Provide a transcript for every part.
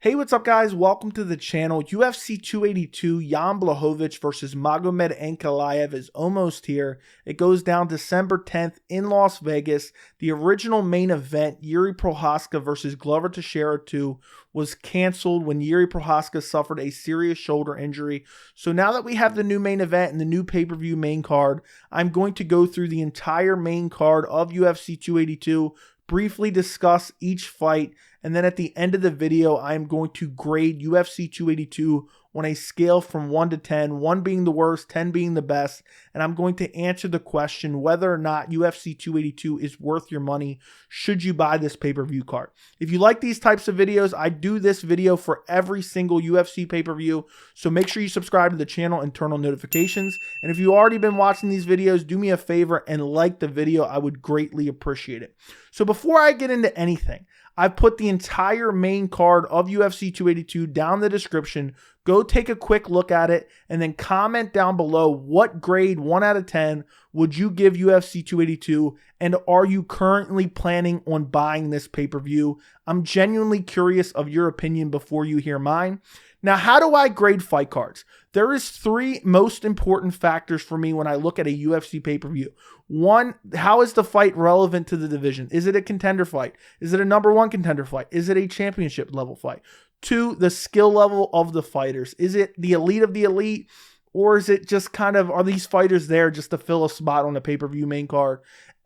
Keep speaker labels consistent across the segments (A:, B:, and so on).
A: Hey, what's up guys? Welcome to the channel. UFC 282, Jan Błachowicz versus Magomed Ankalaev is almost here. It goes down December 10th in Las Vegas. The original main event, Jiri Prochazka versus Glover Teixeira 2, was canceled when Jiri Prochazka suffered a serious shoulder injury. So now that we have the new main event and the new pay-per-view main card, I'm going to go through the entire main card of UFC 282, briefly discuss each fight, and then at the end of the video, I am going to grade UFC 282 on a scale from 1 to 10, 1 being the worst, 10 being the best, and I'm going to answer the question whether or not UFC 282 is worth your money. Should you buy this pay-per-view card? If you like these types of videos, I do this video for every single UFC pay-per-view, so make sure you subscribe to the channel and turn on notifications. And if you've already been watching these videos, do me a favor and like the video. I would greatly appreciate it. So before I get into anything, I've put the entire main card of UFC 282 down in the description. Go take a quick look at it and then comment down below what grade 1 out of 10 would you give UFC 282, and are you currently planning on buying this pay-per-view? I'm genuinely curious of your opinion before you hear mine. Now, how do I grade fight cards? There is 3 most important factors for me when I look at a UFC pay-per-view. 1, how is the fight relevant to the division? Is it a contender fight? Is it a number 1 contender fight? Is it a championship level fight? 2, the skill level of the fighters. Is it the elite of the elite? Or is it just kind of, are these fighters there just to fill a spot on the pay-per-view main card?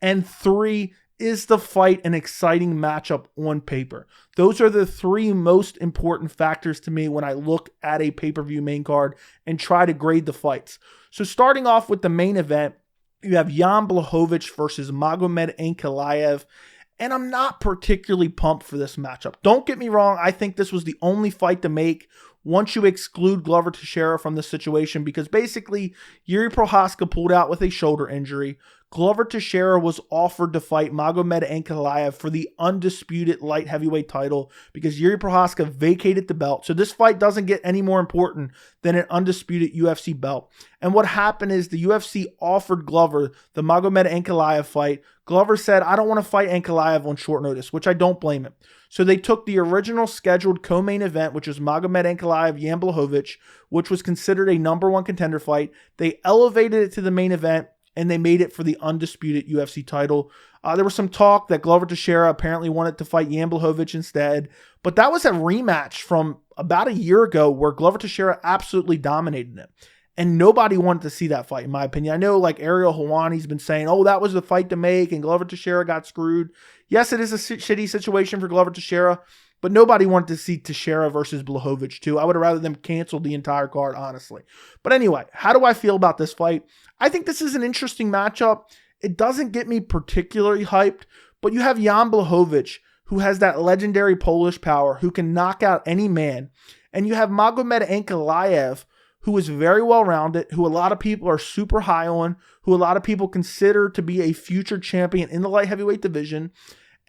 A: And 3, is the fight an exciting matchup on paper? Those are the 3 most important factors to me when I look at a pay-per-view main card and try to grade the fights. So starting off with the main event, you have Jan Błachowicz versus Magomed Ankalaev. And I'm not particularly pumped for this matchup. Don't get me wrong, I think this was the only fight to make once you exclude Glover Teixeira from the situation, because basically Jiri Prochazka pulled out with a shoulder injury. Glover Teixeira was offered to fight Magomed Ankalaev for the undisputed light heavyweight title because Jiri Prochazka vacated the belt. So this fight doesn't get any more important than an undisputed UFC belt. And what happened is the UFC offered Glover the Magomed Ankalaev fight. Glover said, I don't want to fight Ankalaev on short notice, which I don't blame him. So they took the original scheduled co-main event, which was Magomed Ankalaev, Jan Błachowicz, which was considered a number 1 contender fight. They elevated it to the main event, and they made it for the undisputed UFC title. There was some talk that Glover Teixeira apparently wanted to fight Jan Błachowicz instead, but that was a rematch from about a year ago where Glover Teixeira absolutely dominated it. And nobody wanted to see that fight, in my opinion. I know like Ariel Helwani's been saying, oh, that was the fight to make, and Glover Teixeira got screwed. Yes, it is a shitty situation for Glover Teixeira, but nobody wanted to see Teixeira versus Blachowicz too. I would have rather them cancel the entire card, honestly. But anyway, how do I feel about this fight? I think this is an interesting matchup. It doesn't get me particularly hyped, but you have Jan Błachowicz, who has that legendary Polish power, who can knock out any man. And you have Magomed Ankalaev, who is very well-rounded, who a lot of people are super high on, who a lot of people consider to be a future champion in the light heavyweight division.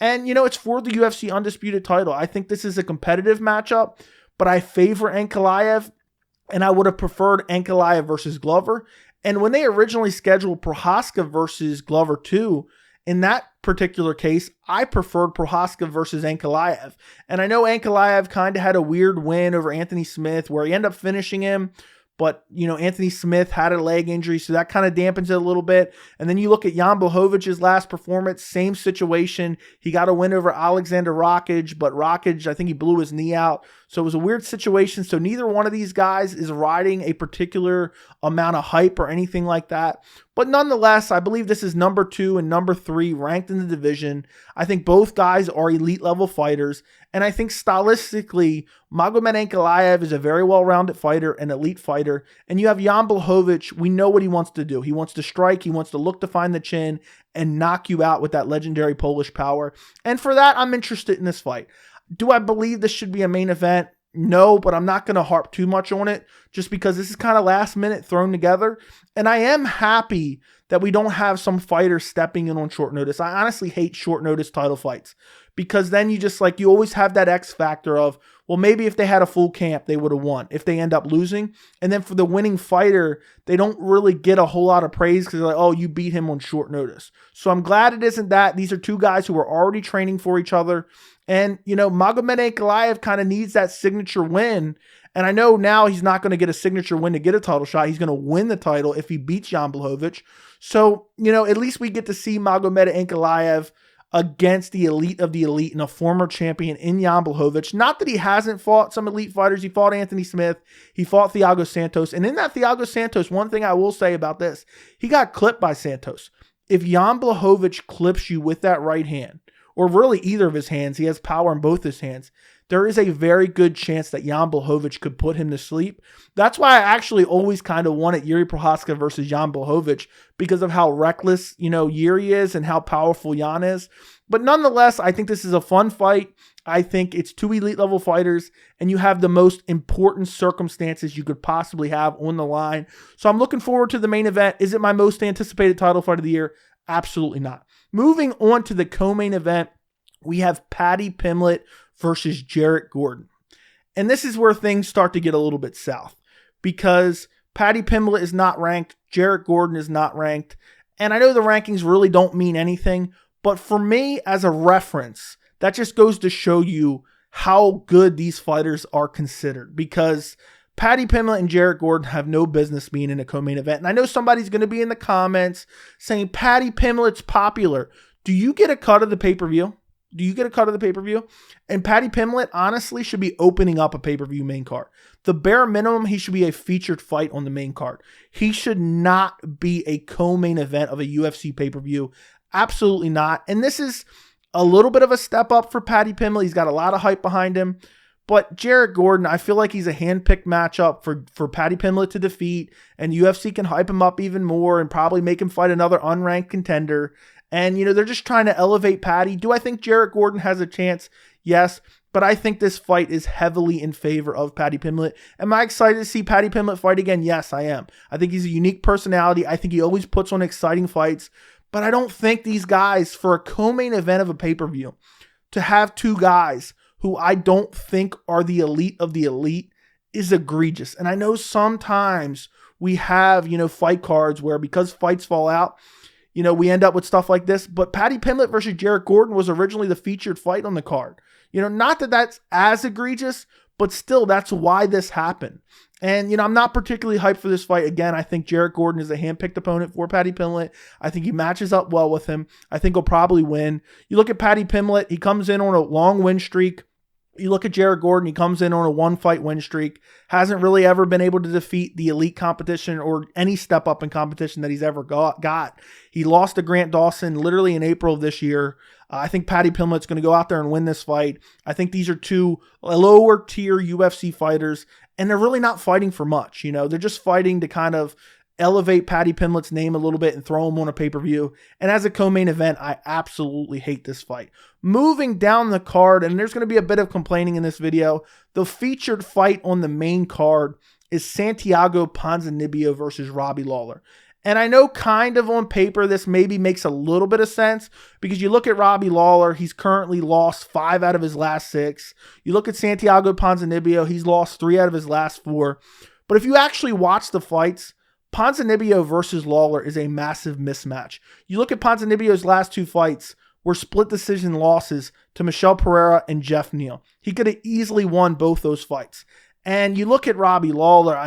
A: And, you know, it's for the UFC undisputed title. I think this is a competitive matchup, but I favor Ankalaev, and I would have preferred Ankalaev versus Glover. And when they originally scheduled Prochazka versus Glover 2, in that particular case, I preferred Prochazka versus Ankalaev. And I know Ankalaev kind of had a weird win over Anthony Smith where he ended up finishing him. But, you know, Anthony Smith had a leg injury, so that kind of dampens it a little bit. And then you look at Jan Blachowicz' last performance, same situation. He got a win over Alexander Rakic, but Rakic, I think he blew his knee out. So it was a weird situation. So neither one of these guys is riding a particular amount of hype or anything like that. But nonetheless, I believe this is number 2 and number 3 ranked in the division. I think both guys are elite level fighters. And I think stylistically, Magomed Ankalaev is a very well-rounded fighter, an elite fighter. And you have Jan Błachowicz, we know what he wants to do. He wants to strike, he wants to look to find the chin and knock you out with that legendary Polish power. And for that, I'm interested in this fight. Do I believe this should be a main event? No, but I'm not going to harp too much on it just because this is kind of last minute thrown together. And I am happy that we don't have some fighters stepping in on short notice. I honestly hate short notice title fights because then you just like, you always have that X factor of, Well, maybe if they had a full camp, they would have won if they end up losing. And then for the winning fighter, they don't really get a whole lot of praise because they're like, oh, you beat him on short notice. So I'm glad it isn't that. These are two guys who are already training for each other. And, Magomed Ankalaev kind of needs that signature win. And I know now he's not going to get a signature win to get a title shot. He's going to win the title if he beats Jan Błachowicz. So, at least we get to see Magomed Ankalaev against the elite of the elite and a former champion in Jan Błachowicz. Not that he hasn't fought some elite fighters. He fought Anthony Smith. He fought Thiago Santos. And in that Thiago Santos, one thing I will say about this, he got clipped by Santos. If Jan Błachowicz clips you with that right hand, or really either of his hands, he has power in both his hands, there is a very good chance that Jan Błachowicz could put him to sleep. That's why I actually always kind of wanted Jiri Prochazka versus Jan Błachowicz because of how reckless, Jiri is and how powerful Jan is. But nonetheless, I think this is a fun fight. I think it's two elite level fighters and you have the most important circumstances you could possibly have on the line. So I'm looking forward to the main event. Is it my most anticipated title fight of the year? Absolutely not. Moving on to the co-main event, we have Paddy Pimblett versus Jared Gordon. And this is where things start to get a little bit south because Paddy Pimblett is not ranked. Jared Gordon is not ranked. And I know the rankings really don't mean anything, but for me as a reference, that just goes to show you how good these fighters are considered because Paddy Pimblett and Jared Gordon have no business being in a co-main event. And I know somebody's going to be in the comments saying Paddy Pimblett's popular. Do you get a cut of the pay-per-view? Do you get a cut of the pay-per-view? And Paddy Pimblett honestly should be opening up a pay-per-view main card. The bare minimum, he should be a featured fight on the main card. He should not be a co-main event of a UFC pay-per-view. Absolutely not. And this is a little bit of a step up for Paddy Pimblett. He's got a lot of hype behind him. But Jared Gordon, I feel like he's a hand-picked matchup for Paddy Pimblett to defeat, and UFC can hype him up even more and probably make him fight another unranked contender. And, they're just trying to elevate Paddy. Do I think Jared Gordon has a chance? Yes, but I think this fight is heavily in favor of Paddy Pimblett. Am I excited to see Paddy Pimblett fight again? Yes, I am. I think he's a unique personality. I think he always puts on exciting fights, but I don't think these guys, for a co-main event of a pay-per-view, to have two guys who I don't think are the elite of the elite is egregious. And I know sometimes we have, fight cards where because fights fall out, we end up with stuff like this. But Paddy Pimblett versus Jared Gordon was originally the featured fight on the card. Not that that's as egregious, but still that's why this happened. And, I'm not particularly hyped for this fight. Again, I think Jared Gordon is a hand-picked opponent for Paddy Pimblett. I think he matches up well with him. I think he'll probably win. You look at Paddy Pimblett, he comes in on a long win streak. You look at Jared Gordon, he comes in on a one-fight win streak. Hasn't really ever been able to defeat the elite competition or any step up in competition that he's ever got. He lost to Grant Dawson literally in April of this year. I think Paddy Pimblett's going to go out there and win this fight. I think these are two lower-tier UFC fighters, and they're really not fighting for much. They're just fighting to kind of elevate Paddy Pimblett's name a little bit and throw him on a pay-per-view. And as a co-main event, I absolutely hate this fight. Moving down the card, and there's going to be a bit of complaining in this video, the featured fight on the main card is Santiago Ponzinibbio versus Robbie Lawler. And I know kind of on paper this maybe makes a little bit of sense because you look at Robbie Lawler, he's currently lost 5 out of his last 6. You look at Santiago Ponzinibbio, he's lost 3 out of his last 4. But if you actually watch the fights, Ponzinibbio versus Lawler is a massive mismatch. You look at Ponzinibbio's last 2 fights were split decision losses to Michel Pereira and Jeff Neal. He could have easily won both those fights. And you look at Robbie Lawler,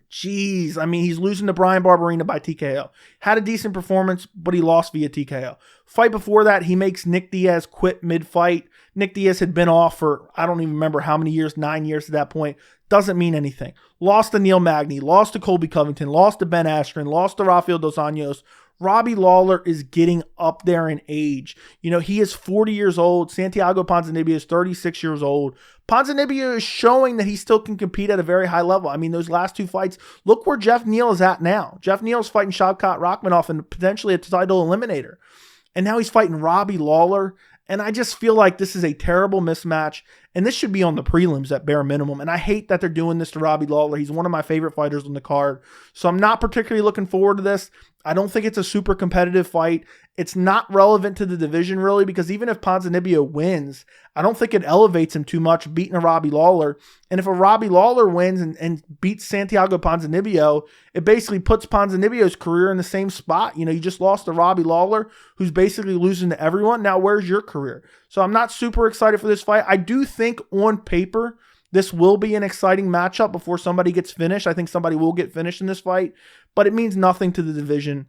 A: he's losing to Brian Barberina by TKO. Had a decent performance, but he lost via TKO. Fight before that, he makes Nick Diaz quit mid-fight. Nick Diaz had been off for, I don't even remember how many years, 9 years at that point. Doesn't mean anything. Lost to Neil Magny, lost to Colby Covington, lost to Ben Askren, lost to Rafael Dos Anjos. Robbie Lawler is getting up there in age. He is 40 years old. Santiago Ponzinibbio is 36 years old. Ponzinibbio is showing that he still can compete at a very high level. Those last 2 fights, look where Jeff Neal is at now. Jeff Neal is fighting Shavkat Rakhmonov and potentially a title eliminator. And now he's fighting Robbie Lawler. And I just feel like this is a terrible mismatch. And this should be on the prelims at bare minimum. And I hate that they're doing this to Robbie Lawler. He's one of my favorite fighters on the card. So I'm not particularly looking forward to this. I don't think it's a super competitive fight. It's not relevant to the division really, because even if Ponzinibbio wins, I don't think it elevates him too much beating a Robbie Lawler. And if a Robbie Lawler wins and beats Santiago Ponzinibbio, it basically puts Ponzinibbio's career in the same spot. You just lost to Robbie Lawler, who's basically losing to everyone. Now, where's your career? So I'm not super excited for this fight. I do think on paper, this will be an exciting matchup before somebody gets finished. I think somebody will get finished in this fight, but it means nothing to the division.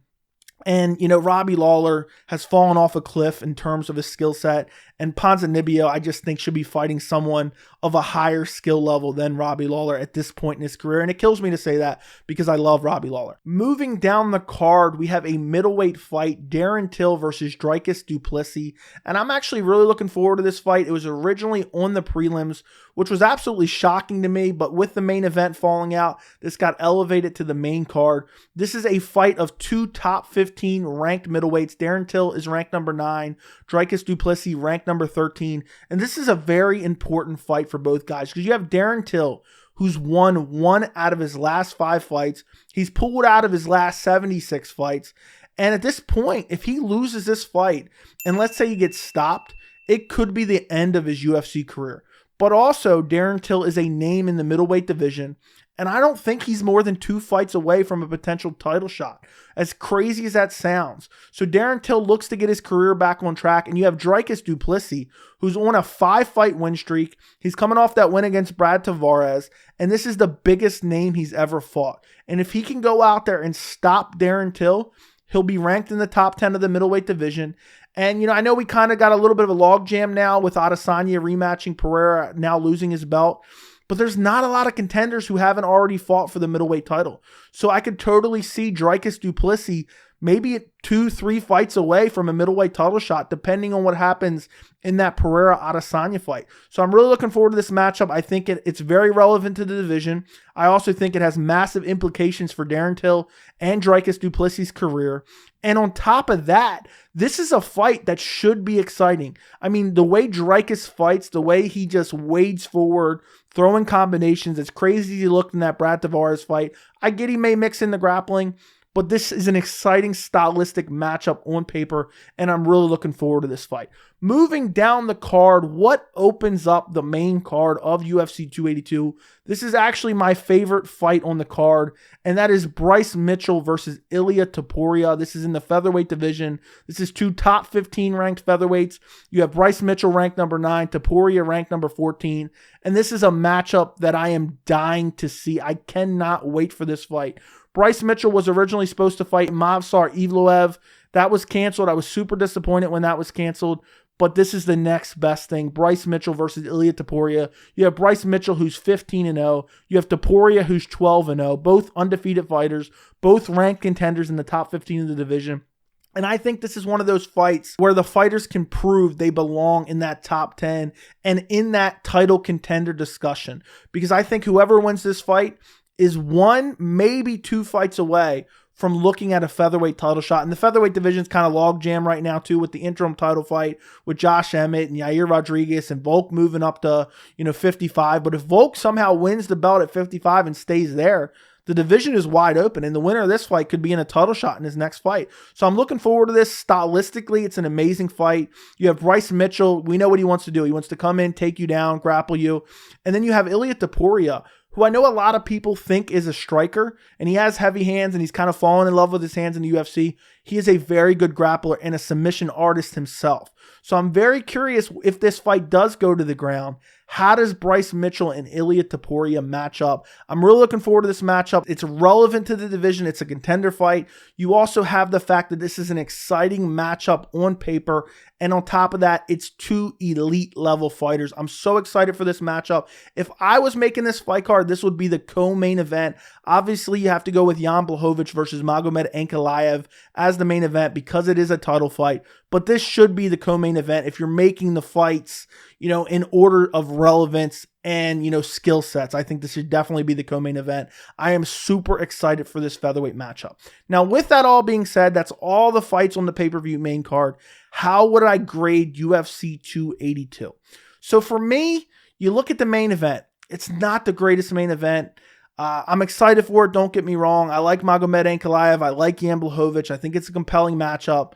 A: And, Robbie Lawler has fallen off a cliff in terms of his skill set. And Ponzinibbio, I just think, should be fighting someone of a higher skill level than Robbie Lawler at this point in his career. And it kills me to say that because I love Robbie Lawler. Moving down the card, we have a middleweight fight, Darren Till versus Dricus du Plessis. And I'm actually really looking forward to this fight. It was originally on the prelims, which was absolutely shocking to me. But with the main event falling out, this got elevated to the main card. This is a fight of two top 15 ranked middleweights. Darren Till is ranked number 9. Dricus du Plessis ranked number 13. And this is a very important fight for both guys because you have Darren Till, who's won 1 out of his last 5 fights. He's pulled out of his last 76 fights. And at this point, if he loses this fight, and let's say he gets stopped, it could be the end of his UFC career. But also, Darren Till is a name in the middleweight division, and I don't think he's more than 2 fights away from a potential title shot, as crazy as that sounds. So Darren Till looks to get his career back on track, and you have Dricus du Plessis, who's on a 5-fight win streak. He's coming off that win against Brad Tavares, and this is the biggest name he's ever fought. And if he can go out there and stop Darren Till, he'll be ranked in the top 10 of the middleweight division. And, I know we kind of got a little bit of a logjam now with Adesanya rematching Pereira, now losing his belt. But there's not a lot of contenders who haven't already fought for the middleweight title. So I could totally see Dricus du Plessis maybe 2-3 fights away from a middleweight title shot, depending on what happens in that Pereira-Adesanya fight. So I'm really looking forward to this matchup. I think it's very relevant to the division. I also think it has massive implications for Darren Till and Dricus du Plessis' career. And on top of that, this is a fight that should be exciting. I mean, the way Dricus fights, the way he just wades forward, throwing combinations, as crazy as he looked in that Brad Tavares fight. I get he may mix in the grappling, but this is an exciting stylistic matchup on paper, and I'm really looking forward to this fight. Moving down the card, what opens up the main card of UFC 282? This is actually my favorite fight on the card, and that is Bryce Mitchell versus Ilia Topuria. This is in the featherweight division. This is 2 top 15 ranked featherweights. You have Bryce Mitchell ranked number 9, Topuria ranked number 14, and this is a matchup that I am dying to see. I cannot wait for this fight. Bryce Mitchell was originally supposed to fight Movsar Evloev. That was canceled. I was super disappointed when that was canceled. But this is the next best thing. Bryce Mitchell versus Ilia Topuria. You have Bryce Mitchell, who's 15-0. You have Topuria, who's 12-0. Both undefeated fighters. Both ranked contenders in the top 15 of the division. And I think this is one of those fights where the fighters can prove they belong in that top 10 and in that title contender discussion. Because I think whoever wins this fight is 1, maybe 2 fights away from looking at a featherweight title shot. And the featherweight division is kind of logjam right now too, with the interim title fight with Josh Emmett and Yair Rodriguez and Volk moving up to 55. But if Volk somehow wins the belt at 55 and stays there, the division is wide open, and the winner of this fight could be in a title shot in his next fight. So I'm looking forward to this. Stylistically, it's an amazing fight. You have Bryce Mitchell. We know what he wants to do. He wants to come in, take you down, grapple you. And then you have Ilia Topuria, who I know a lot of people think is a striker, and he has heavy hands, and he's kind of fallen in love with his hands in the UFC. He is a very good grappler and a submission artist himself. So I'm very curious if this fight does go to the ground. How does Bryce Mitchell and Ilia Topuria match up? I'm really looking forward to this matchup. It's relevant to the division. It's a contender fight. You also have the fact that this is an exciting matchup on paper. And on top of that, it's 2 elite level fighters. I'm so excited for this matchup. If I was making this fight card, this would be the co-main event. Obviously, you have to go with Jan Błachowicz versus Magomed Ankalaev as the main event because it is a title fight. But this should be the co-main event if you're making the fights, in order of relevance and, skill sets. I think this should definitely be the co-main event. I am super excited for this featherweight matchup. Now, with that all being said, that's all the fights on the pay-per-view main card. How would I grade UFC 282? So for me, you look at the main event. It's not the greatest main event. I'm excited for it. Don't get me wrong. I like Magomed Ankalaev. I like Jan Błachowicz. I think it's a compelling matchup.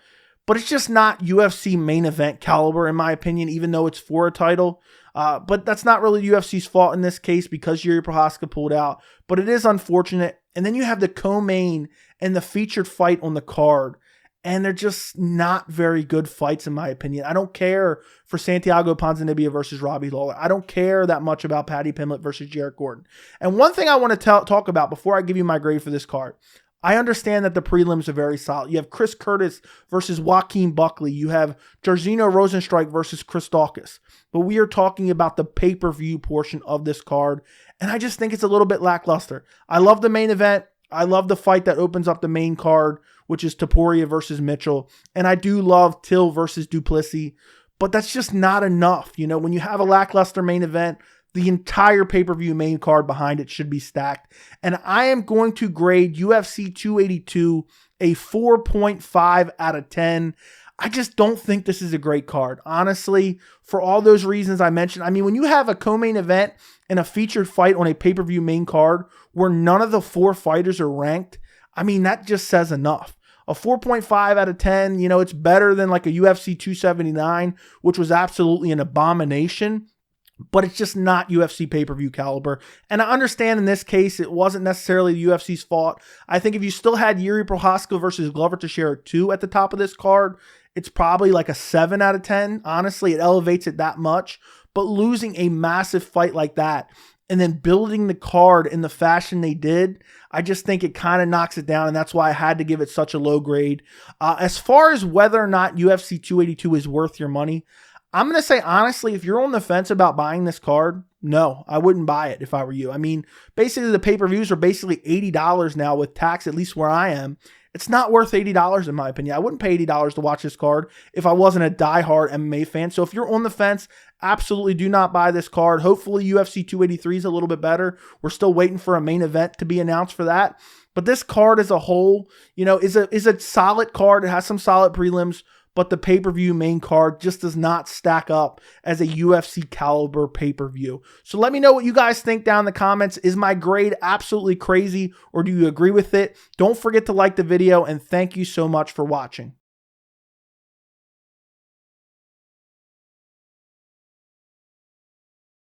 A: but it's just not UFC main event caliber in my opinion, even though it's for a title. But that's not really UFC's fault in this case because Yuri Prochazka pulled out, but it is unfortunate. And then you have the co-main and the featured fight on the card, and they're just not very good fights in my opinion. I don't care for Santiago Ponzinibbio versus Robbie Lawler. I don't care that much about Paddy Pimblett versus Jared Gordon. And one thing I want to talk about before I give you my grade for this card, I understand that the prelims are very solid. You have Chris Curtis versus Joaquin Buckley. You have Jairzinho Rosenstrike versus Chris Daukaus. But we are talking about the pay-per-view portion of this card, and I just think it's a little bit lackluster. I love the main event. I love the fight that opens up the main card, which is Topuria versus Mitchell. And I do love Till versus du Plessis, but that's just not enough. You know, when you have a lackluster main event, the entire pay-per-view main card behind it should be stacked. And I am going to grade UFC 282 a 4.5 out of 10. I just don't think this is a great card. Honestly, for all those reasons I mentioned. I mean, when you have a co-main event and a featured fight on a pay-per-view main card where none of the 4 fighters are ranked, I mean, that just says enough. A 4.5 out of 10, you know, it's better than like a UFC 279, which was absolutely an abomination. But it's just not UFC pay-per-view caliber. And I understand in this case, it wasn't necessarily the UFC's fault. I think if you still had Yuri Prochazka versus Glover Teixeira 2 at the top of this card, it's probably like a 7 out of 10. Honestly, it elevates it that much. But losing a massive fight like that and then building the card in the fashion they did, I just think it kind of knocks it down, and that's why I had to give it such a low grade. As far as whether or not UFC 282 is worth your money, I'm going to say, honestly, if you're on the fence about buying this card, no, I wouldn't buy it if I were you. I mean, basically the pay-per-views are basically $80 now with tax, at least where I am. It's not worth $80 in my opinion. I wouldn't pay $80 to watch this card if I wasn't a diehard MMA fan. So if you're on the fence, absolutely do not buy this card. Hopefully UFC 283 is a little bit better. We're still waiting for a main event to be announced for that. But this card as a whole, you know, is a solid card. It has some solid prelims, but the pay-per-view main card just does not stack up as a UFC caliber pay-per-view. So let me know what you guys think down in the comments. Is my grade absolutely crazy, or do you agree with it? Don't forget to like the video, and thank you so much for watching.